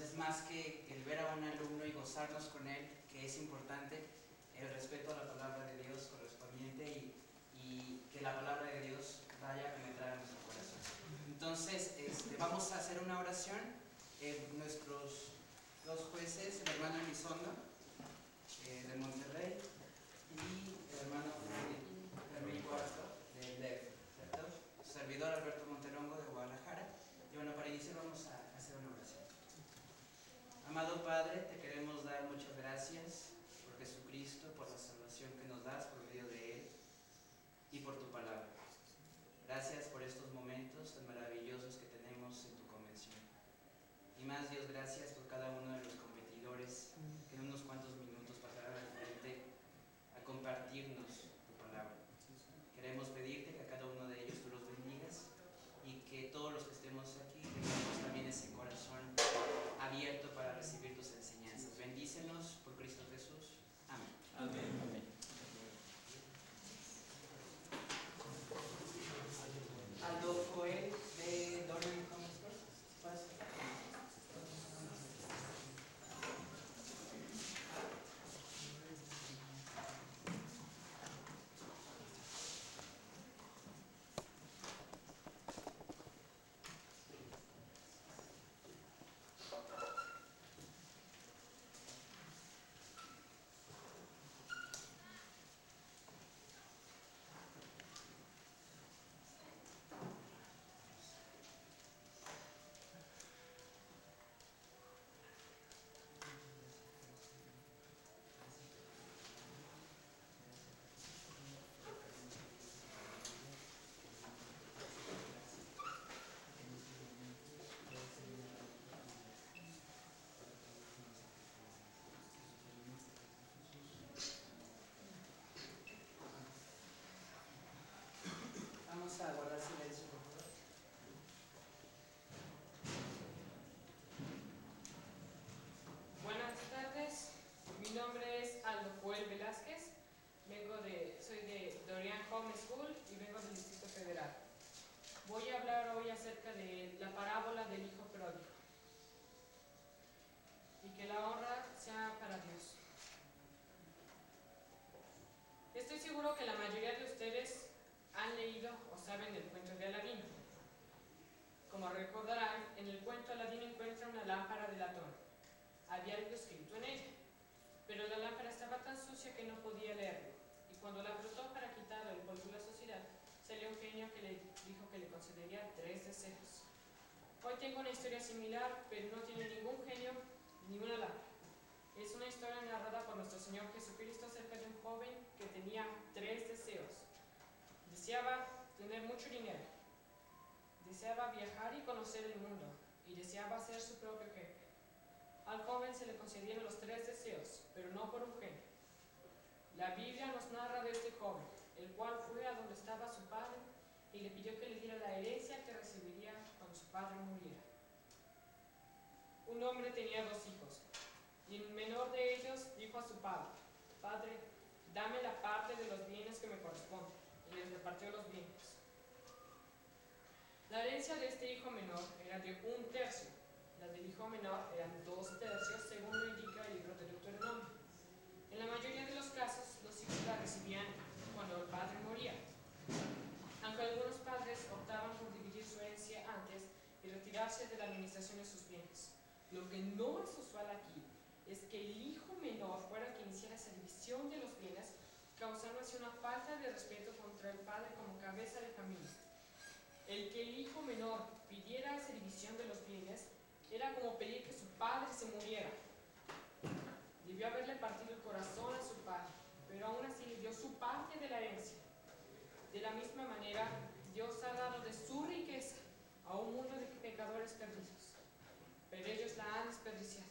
Entonces, más que el ver a un alumno y gozarnos con él, que es importante, el respeto a la palabra de Dios correspondiente y que la palabra de Dios vaya a penetrar en nuestro corazón. Entonces, vamos a hacer una oración. Nuestros dos jueces, el hermano Elizondo de Monterrey y el hermano Fermín Cuarto de LEF, ¿cierto? Su servidor Alberto Montelongo de Guadalajara. Y bueno, para iniciar vamos a hacer una oración. Amado Padre, te queremos dar muchas gracias por Jesucristo, por la salvación que nos das por medio de Él y por tu palabra. Gracias por estos momentos tan maravillosos que tenemos en tu convención. Y más, Dios, gracias por cada uno de los competidores que en unos cuantos minutos pasarán al frente a compartirnos tu palabra. Queremos pedirte que a cada uno de ellos tú los bendigas y que todos los que estemos aquí tengamos también ese corazón abierto para recibir tus enseñanzas. Bendícenos por Cristo Jesús. Amén. Amén. Amén. Aldo Joel de Dorian Home School. Vamos a guardar silencio, por favor. Buenas tardes, mi nombre es Aldo Joel Velázquez, soy de Dorian Home School y vengo del Distrito Federal. Voy a hablar hoy acerca de la parábola del hijo pródigo y que la honra sea para Dios. Estoy seguro que la mayoría de ustedes han leído o saben del cuento de Aladino. Como recordarán, en el cuento Aladino encuentra una lámpara de latón. Había algo escrito en ella, pero la lámpara estaba tan sucia que no podía leerlo, y cuando la frotó para quitar el polvo de la suciedad, salió un genio que le dijo que le concedería 3 deseos. Hoy tengo una historia similar, pero no tiene ningún genio ni una lámpara. Es una historia narrada por nuestro Señor Jesucristo acerca de un joven que tenía 3 deseos. Deseaba tener mucho dinero, deseaba viajar y conocer el mundo, y deseaba ser su propio jefe. Al joven se le concedieron los 3 deseos, pero no por un genio. La Biblia nos narra de este joven, el cual fue a donde estaba su padre y le pidió que le diera la herencia que recibiría cuando su padre muriera. Un hombre tenía 2 hijos, y el menor de ellos dijo a su padre: «Padre, dame la parte de los bienes que me corresponde», y les repartió los bienes. La herencia de este hijo menor era de 1/3. La del hijo menor eran 2/3, según lo indica el libro de Deuteronomio. En la mayoría de los casos, los hijos la recibían cuando el padre moría, aunque algunos padres optaban por dividir su herencia antes y retirarse de la administración de sus bienes. Lo que no es usual aquí es que el hijo menor fuera el que iniciara esa división de los bienes, causando así una falta de respeto contra el padre como cabeza de familia. El que el hijo menor pidiera esa división de los bienes era como pedir que su padre se muriera. Debió haberle partido el corazón a su padre, pero aún así le dio su parte de la herencia. De la misma manera, Dios ha dado de su riqueza a un mundo de pecadores perdidos, pero ellos la han desperdiciado.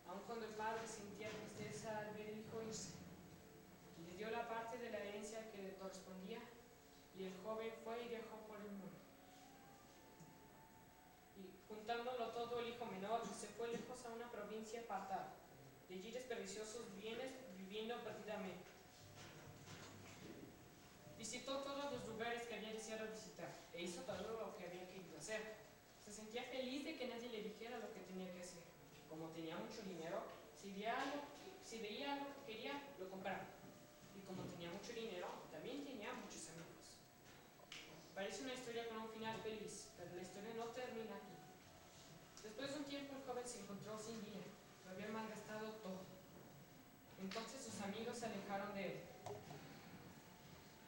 Aun cuando el padre sentía tristeza al ver el hijo irse, le dio la parte de la herencia que le correspondía, y el joven fue y viajó por el mundo. Y juntándolo todo, el hijo menor se fue lejos a una provincia apartada. De allí desperdició sus bienes viviendo perdidamente. Visitó todos los lugares que había deseado visitar e hizo todo lo que había querido hacer. Se sentía feliz de que nadie le dijera lo que tenía que hacer. Como tenía mucho dinero, si veía algo que quería, lo compraba. Y como tenía mucho dinero, también tenía muchos amigos. Parece una historia con un final feliz, pero la historia no termina aquí. Después de un tiempo, el joven se encontró sin dinero. Lo había malgastado todo. Entonces sus amigos se alejaron de él.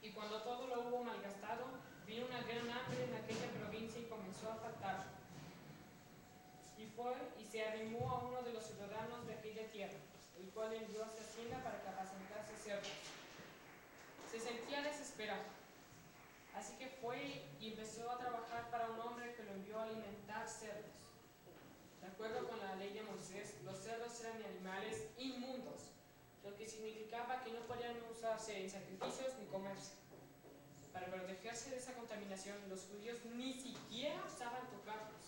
Y cuando todo lo hubo malgastado, vino una gran hambre en aquella provincia y comenzó a faltar. Y fue y se arrimó a uno de los ciudadanos de aquella tierra, el cual le envió a su hacienda para que apacentase cerdos. Se sentía desesperado, así que fue y empezó a trabajar para un hombre que lo envió a alimentar cerdos. De acuerdo con la ley de Moisés, los cerdos eran animales inmundos, lo que significaba que no podían usarse en sacrificios ni comerse. Para protegerse de esa contaminación, los judíos ni siquiera osaban tocarlos.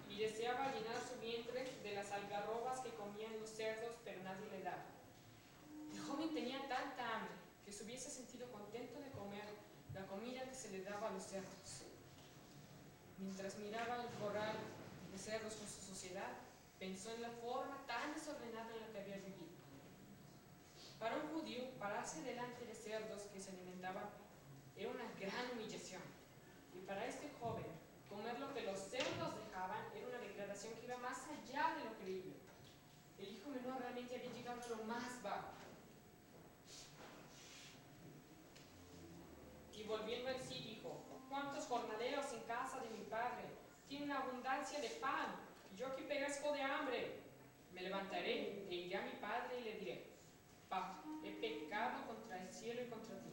Y deseaba llenar su vientre de las algarrobas que comían los cerdos, pero nadie le daba. El joven tenía tanta hambre que se hubiese sentido contento de comer la comida que se le daba a los cerdos. Mientras miraba el corral de cerdos con su sociedad, pensó en la forma tan desordenada en la que había vivido. Para un judío, pararse delante de cerdos que se alimentaban era una gran humillación. Y para este joven, comer lo que los cerdos dejaban era una degradación que iba más allá de lo creíble. El hijo menor realmente había llegado a lo más bajo. Y volviendo en sí dijo: ¿cuántos jornaleros en casa de mi padre tienen abundancia de pan, y yo aquí perezco de hambre? Me levantaré e iré a mi padre y le diré: Papá, he pecado contra el cielo y contra ti.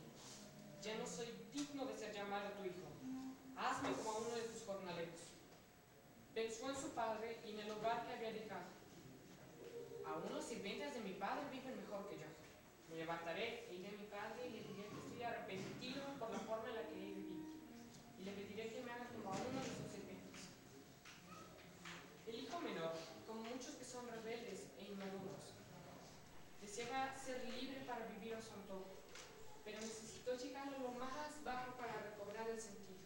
Ya no soy digno de ser llamado tu hijo. Hazme como a uno de tus jornaleros. Pensó en su padre y en el hogar que había dejado. Aún los sirvientes de mi padre viven mejor que yo. Me levantaré e iré a mi padre y le diré que estoy arrepentido por la forma en la que he vivido. Y le pediré que me haga como a uno de sus sirvientes. El hijo menor, como muchos que son rebeldes e inmaduros, deseaba ser libre para vivir a su antojo, pero necesitó llegar a lo más bajo para recobrar el sentido.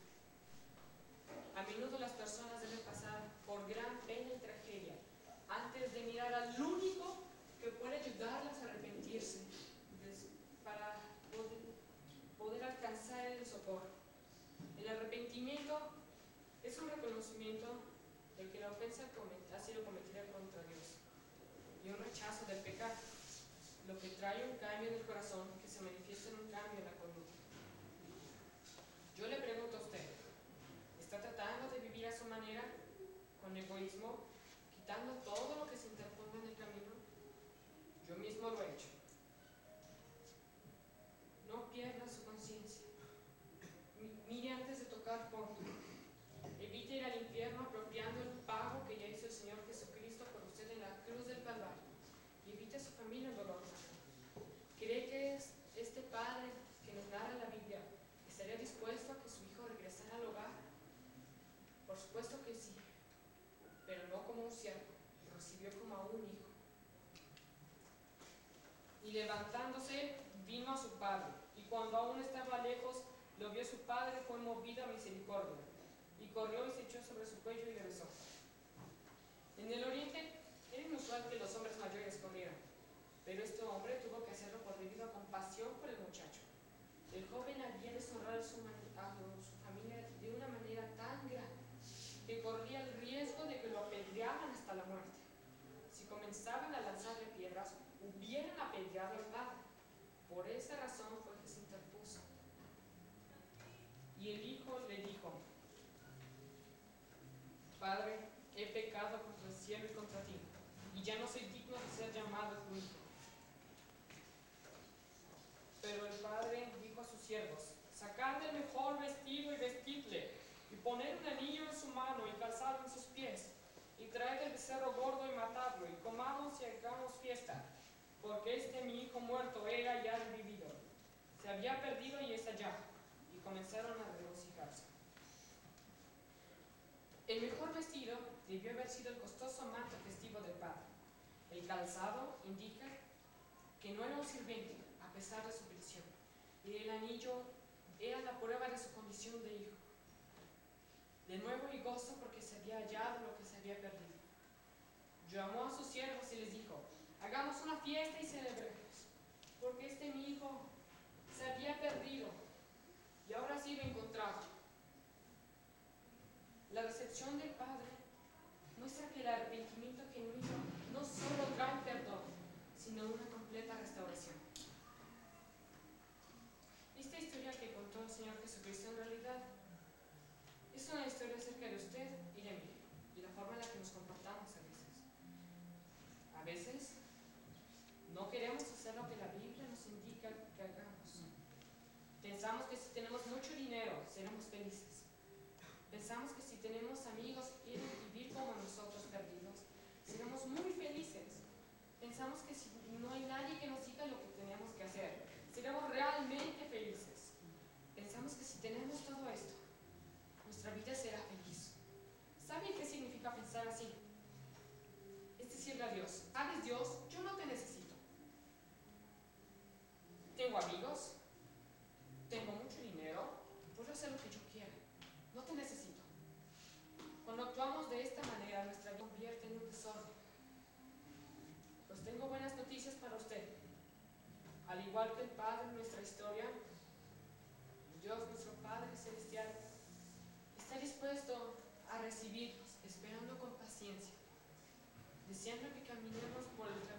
A menudo las personas deben pasar por gran pena y tragedia antes de mirar al único que puede ayudarlas a arrepentirse, para poder alcanzar el socorro. El arrepentimiento es un reconocimiento de que la ofensa ha sido cometida contra Dios y un rechazo del pecado, lo que trae un cambio en el corazón que se manifiesta en un cambio en la conducta. Yo le pregunto a usted: ¿está tratando de vivir a su manera, con egoísmo, quitando todo lo que se interponga en el camino? Yo mismo lo he hecho. No pierda su conciencia. Mire antes de tocar fondo. Evite ir al infierno apropiando el pago que ya hizo el Señor Jesucristo por usted en la cruz del Calvario. Y evite a su familia el dolor. ¿Cree que este padre que nos narra la Biblia estaría dispuesto a que su hijo regresara al hogar? Por supuesto que sí, pero no como un siervo, lo recibió como a un hijo. Y levantándose, vino a su padre, y cuando aún estaba lejos, lo vio su padre, fue movido a misericordia, y corrió y se echó sobre su cuello y le besó. En el oriente era inusual que los hombres mayores corrieran, pero este hombre tuvo que hacerlo por debido a compasión por el muchacho. El joven había deshonrado a su familia de una manera tan grande que corría el riesgo de que lo apedrearan hasta la muerte. Si comenzaban a lanzarle piedras, hubieran apedreado al padre. Por esa razón fue que se interpuso. Y el hijo le dijo: Padre, he pecado contra el cielo y contra ti, y ya no soy digno de ser llamado tu hijo. Pero el padre dijo a sus siervos: sacad el mejor vestido y vestidle, y poned un anillo en su mano y calzado en sus pies, y traed el becerro gordo y matadlo, y comamos y hagamos fiesta, porque este mi hijo muerto era y ha revivido, se había perdido y es allá. Y comenzaron a regocijarse. El mejor vestido debió haber sido el costoso manto festivo del padre. El calzado indica que no era un sirviente, a pesar de su prisión, y el anillo era la prueba de su condición de hijo. De nuevo y gozo porque se había hallado lo que se había perdido. Llamó a sus siervos y les dijo: hagamos una fiesta y celebremos, porque este mi hijo se había perdido y ahora ha sido encontrado. La recepción del Padre muestra que el arrepentimiento genuino no solo trae perdón, sino una completa restauración. Esta historia que contó el Señor Jesucristo en realidad es una historia acerca de usted y de mí, y la forma en la que nos comportamos a veces. A veces no queremos hacer lo que la Biblia nos indica que hagamos. Pensamos que si tenemos mucho dinero, seremos felices. Pensamos que si tenemos amigos que quieren vivir como nosotros perdidos, seremos muy felices. Pensamos que si no hay nadie que nos diga lo que tenemos que hacer, seremos realmente felices. Pensamos que si tenemos todo esto, nuestra vida será feliz. ¿Saben qué significa pensar así? Es decirle a Dios: ¿sabes, Dios? Yo no te necesito. Tengo amigos, tengo mucho dinero, puedo hacer lo que yo quiera. No te necesito. Cuando actuamos de esta manera, nuestra vida se convierte en un desorden. Pues tengo buenas noticias para usted. Al igual que el Padre en nuestra historia, Dios, nuestro Padre Celestial, está dispuesto a recibirnos, esperando con paciencia, deseando que caminemos por el camino